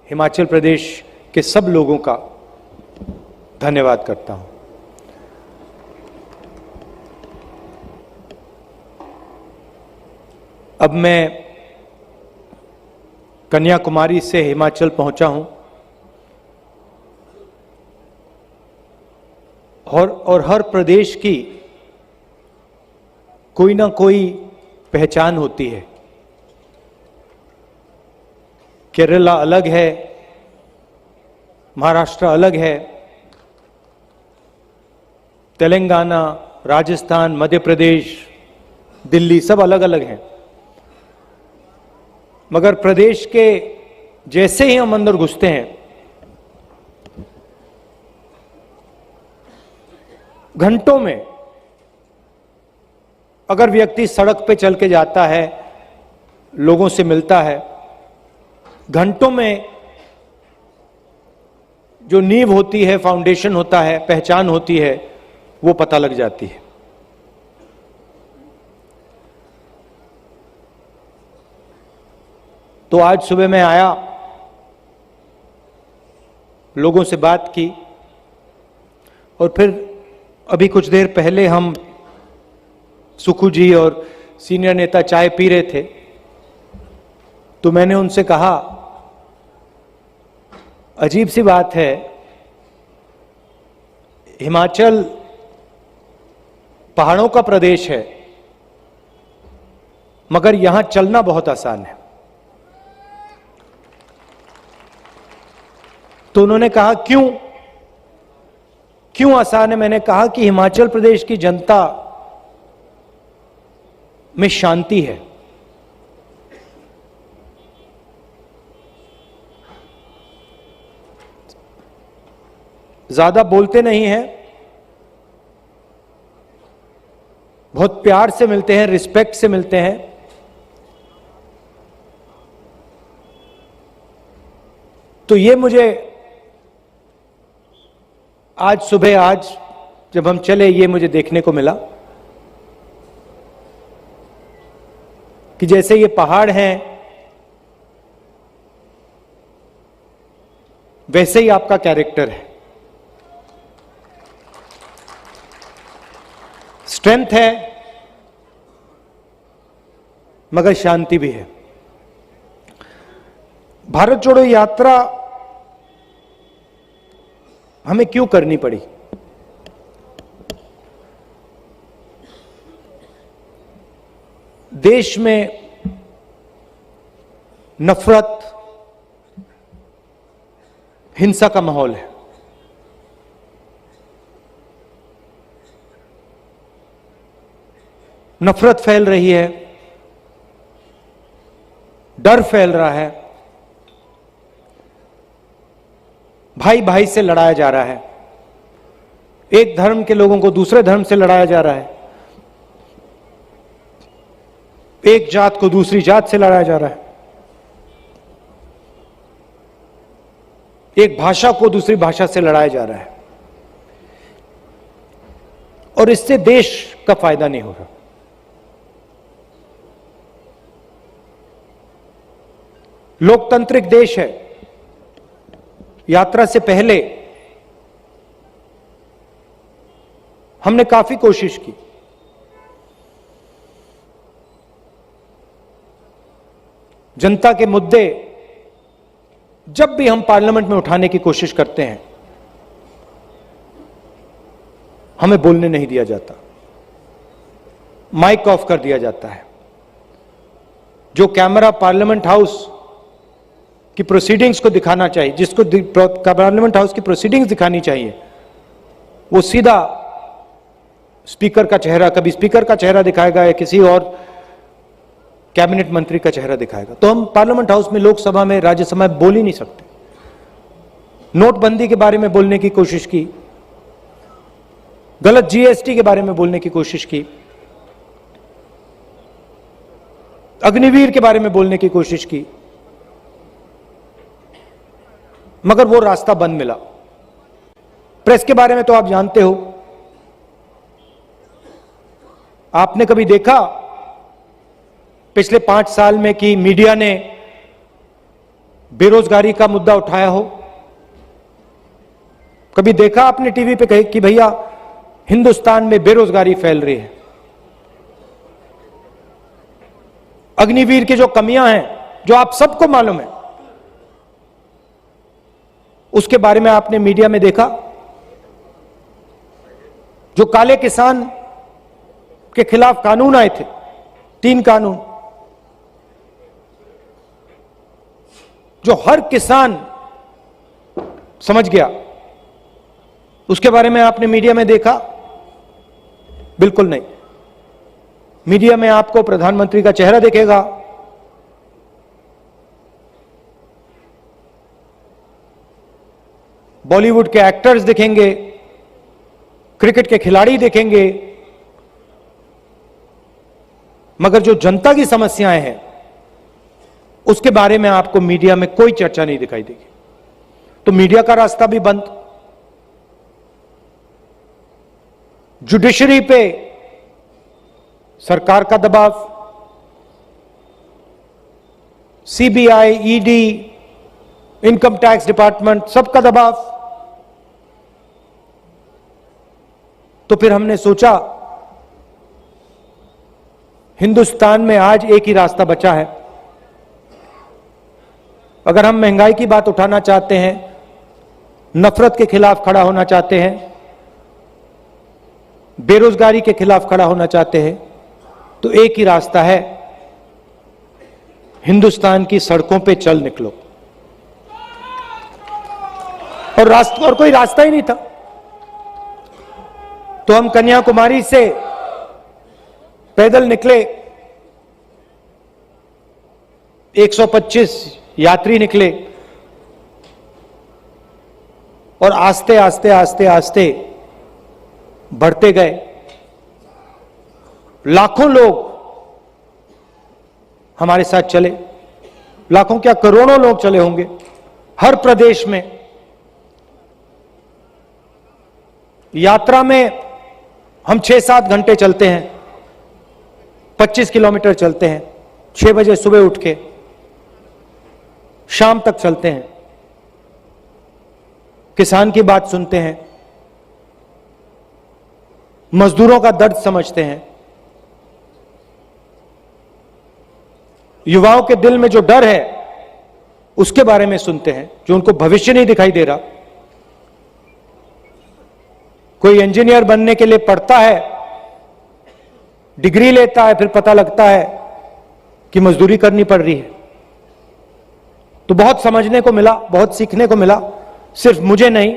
हिमाचल प्रदेश के सब लोगों का धन्यवाद करता हूं। अब मैं कन्याकुमारी से हिमाचल पहुंचा हूं और हर प्रदेश की कोई ना कोई पहचान होती है। केरला अलग है, महाराष्ट्र अलग है, तेलंगाना, राजस्थान, मध्य प्रदेश, दिल्ली सब अलग अलग हैं। मगर प्रदेश के जैसे ही हम अंदर घुसते हैं, घंटों में अगर व्यक्ति सड़क पे चल के जाता है, लोगों से मिलता है, घंटों में जो नींव होती है, फाउंडेशन होता है, पहचान होती है, वो पता लग जाती है। तो आज सुबह मैं आया, लोगों से बात की और फिर अभी कुछ देर पहले हम सुखू जी और सीनियर नेता चाय पी रहे थे, तो मैंने उनसे कहा, अजीब सी बात है, हिमाचल पहाड़ों का प्रदेश है, मगर यहां चलना बहुत आसान है। तो उन्होंने कहा क्यों आसान है? मैंने कहा कि हिमाचल प्रदेश की जनता में शांति है। ज्यादा बोलते नहीं हैं, बहुत प्यार से मिलते हैं, रिस्पेक्ट से मिलते हैं। तो ये मुझे आज सुबह जब हम चले, ये मुझे देखने को मिला कि जैसे ये पहाड़ हैं, वैसे ही आपका कैरेक्टर है। स्ट्रेंथ है मगर शांति भी है। भारत जोड़ो यात्रा हमें क्यों करनी पड़ी? देश में नफरत, हिंसा का माहौल है। नफरत फैल रही है, डर फैल रहा है, भाई भाई से लड़ाया जा रहा है, एक धर्म के लोगों को दूसरे धर्म से लड़ाया जा रहा है, एक जात को दूसरी जात से लड़ाया जा रहा है, एक भाषा को दूसरी भाषा से लड़ाया जा रहा है, और इससे देश का फायदा नहीं हो रहा। लोकतांत्रिक देश है। यात्रा से पहले हमने काफी कोशिश की, जनता के मुद्दे जब भी हम पार्लियामेंट में उठाने की कोशिश करते हैं, हमें बोलने नहीं दिया जाता, माइक ऑफ कर दिया जाता है। जो कैमरा पार्लियामेंट हाउस की प्रोसीडिंग्स को दिखाना चाहिए, जिसको पार्लियामेंट हाउस की प्रोसीडिंग्स दिखानी चाहिए, वो सीधा स्पीकर का चेहरा, कभी स्पीकर का चेहरा दिखाएगा या किसी और कैबिनेट मंत्री का चेहरा दिखाएगा। तो हम पार्लियामेंट हाउस में, लोकसभा में, राज्यसभा में बोल ही नहीं सकते। नोटबंदी के बारे में बोलने की कोशिश की, गलत जीएसटी के बारे में बोलने की कोशिश की, अग्निवीर के बारे में बोलने की कोशिश की, मगर वो रास्ता बंद मिला। प्रेस के बारे में तो आप जानते हो। आपने कभी देखा पिछले 5 साल में कि मीडिया ने बेरोजगारी का मुद्दा उठाया हो? कभी देखा आपने टीवी पे कहे कि भैया हिंदुस्तान में बेरोजगारी फैल रही है? अग्निवीर की जो कमियां हैं, जो आप सबको मालूम है, उसके बारे में आपने मीडिया में देखा? जो काले किसान के खिलाफ कानून आए थे, 3 कानून, जो हर किसान समझ गया, उसके बारे में आपने मीडिया में देखा? बिल्कुल नहीं। मीडिया में आपको प्रधानमंत्री का चेहरा दिखेगा, बॉलीवुड के एक्टर्स दिखेंगे, क्रिकेट के खिलाड़ी दिखेंगे, मगर जो जनता की समस्याएं हैं उसके बारे में आपको मीडिया में कोई चर्चा नहीं दिखाई देगी। तो मीडिया का रास्ता भी बंद, जुडिशरी पे सरकार का दबाव, CBI, ED, income tax department, सबका दबाव। तो फिर हमने सोचा हिंदुस्तान में आज एक ही रास्ता बचा है। अगर हम महंगाई की बात उठाना चाहते हैं, नफरत के खिलाफ खड़ा होना चाहते हैं, बेरोजगारी के खिलाफ खड़ा होना चाहते हैं, तो एक ही रास्ता है, हिंदुस्तान की सड़कों पे चल निकलो। और कोई रास्ता ही नहीं था। तो हम कन्याकुमारी से पैदल निकले, 125 यात्री निकले, और आस्ते आस्ते आस्ते आस्ते बढ़ते गए। लाखों लोग हमारे साथ चले, लाखों क्या करोड़ों लोग चले होंगे, हर प्रदेश में। यात्रा में हम 6-7 घंटे चलते हैं, 25 किलोमीटर चलते हैं, 6 बजे सुबह उठ के शाम तक चलते हैं, किसान की बात सुनते हैं, मजदूरों का दर्द समझते हैं, युवाओं के दिल में जो डर है उसके बारे में सुनते हैं, जो उनको भविष्य नहीं दिखाई दे रहा। कोई इंजीनियर बनने के लिए पढ़ता है, डिग्री लेता है, फिर पता लगता है कि मजदूरी करनी पड़ रही है। तो बहुत समझने को मिला, बहुत सीखने को मिला, सिर्फ मुझे नहीं,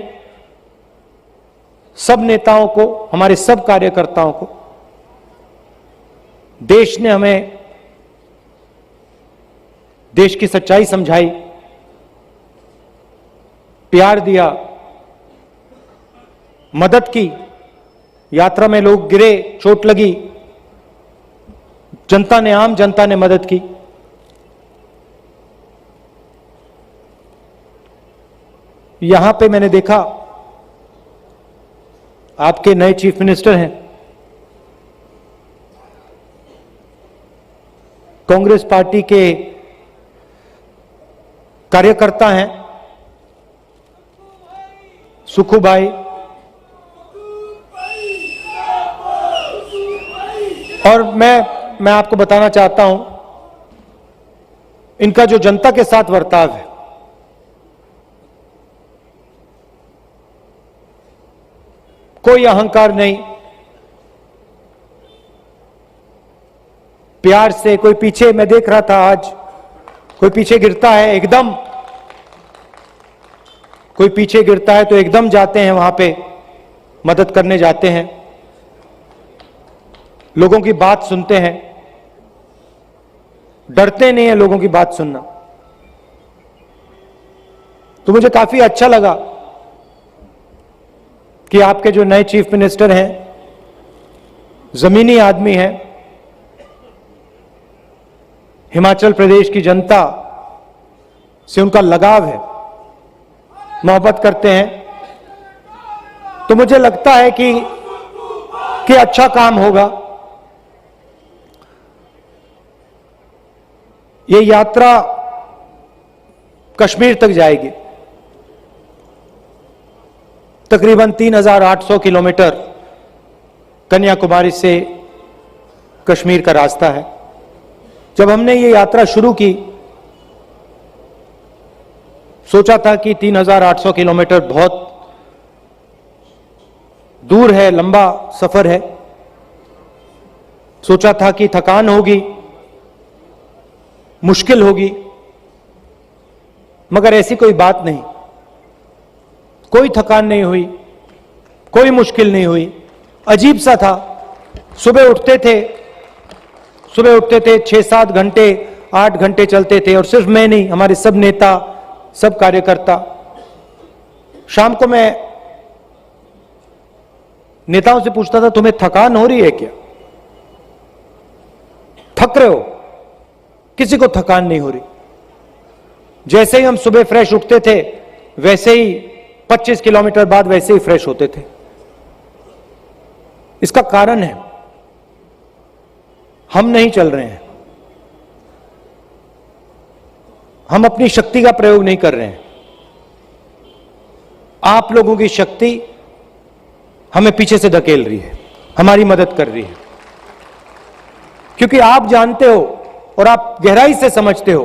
सब नेताओं को, हमारे सब कार्यकर्ताओं को। देश ने हमें देश की सच्चाई समझाई, प्यार दिया, मदद की। यात्रा में लोग गिरे, चोट लगी, जनता ने, आम जनता ने मदद की। यहां पे मैंने देखा आपके नए चीफ मिनिस्टर हैं, कांग्रेस पार्टी के कार्यकर्ता हैं, सुखू भाई, और मैं आपको बताना चाहता हूं, इनका जो जनता के साथ बर्ताव है, कोई अहंकार नहीं, प्यार से। कोई पीछे, मैं देख रहा था आज, कोई पीछे गिरता है एकदम, कोई पीछे गिरता है तो एकदम जाते हैं वहां पे, मदद करने जाते हैं, लोगों की बात सुनते हैं, डरते नहीं है लोगों की बात सुनना। तो मुझे काफी अच्छा लगा कि आपके जो नए चीफ मिनिस्टर हैं जमीनी आदमी हैं, हिमाचल प्रदेश की जनता से उनका लगाव है, मोहब्बत करते हैं। तो मुझे लगता है कि अच्छा काम होगा। ये यात्रा कश्मीर तक जाएगी। तकरीबन 3,800 किलोमीटर कन्याकुमारी से कश्मीर का रास्ता है। जब हमने ये यात्रा शुरू की, सोचा था कि 3,800 किलोमीटर बहुत दूर है, लंबा सफर है। सोचा था कि थकान होगी, मुश्किल होगी, मगर ऐसी कोई बात नहीं। कोई थकान नहीं हुई, कोई मुश्किल नहीं हुई। अजीब सा था। सुबह उठते थे 6-7 घंटे 8 घंटे चलते थे, और सिर्फ मैं नहीं, हमारे सब नेता, सब कार्यकर्ता। शाम को मैं नेताओं से पूछता था, तुम्हें थकान हो रही है क्या? थक रहे हो? किसी को थकान नहीं हो रही। जैसे ही हम सुबह फ्रेश उठते थे, वैसे ही 25 किलोमीटर बाद वैसे ही फ्रेश होते थे। इसका कारण है, हम नहीं चल रहे हैं, हम अपनी शक्ति का प्रयोग नहीं कर रहे हैं। आप लोगों की शक्ति हमें पीछे से धकेल रही है, हमारी मदद कर रही है। क्योंकि आप जानते हो और आप गहराई से समझते हो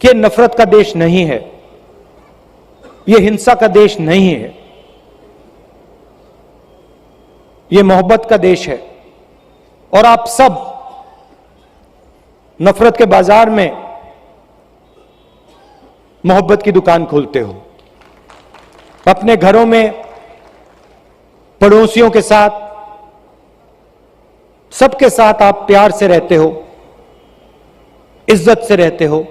कि नफरत का देश नहीं है, यह हिंसा का देश नहीं है, यह मोहब्बत का देश है। और आप सब नफरत के बाजार में मोहब्बत की दुकान खोलते हो। अपने घरों में, पड़ोसियों के साथ, सबके साथ आप प्यार से रहते हो, इज्जत से रहते हो,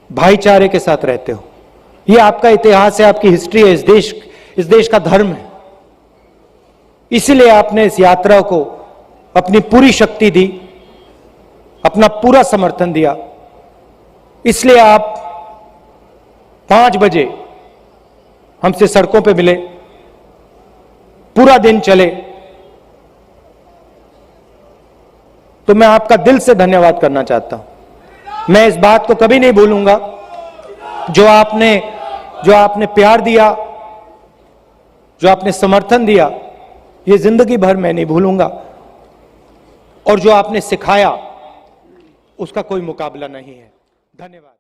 भाईचारे के साथ रहते हो। यह आपका इतिहास है, आपकी हिस्ट्री है, इस देश का धर्म है। इसीलिए आपने इस यात्रा को अपनी पूरी शक्ति दी, अपना पूरा समर्थन दिया। इसलिए आप 5 बजे हमसे सड़कों पे मिले, पूरा दिन चले। तो मैं आपका दिल से धन्यवाद करना चाहता हूं। मैं इस बात को कभी नहीं भूलूंगा, जो आपने प्यार दिया, जो आपने समर्थन दिया, ये जिंदगी भर मैं नहीं भूलूंगा। और जो आपने सिखाया, उसका कोई मुकाबला नहीं है। धन्यवाद।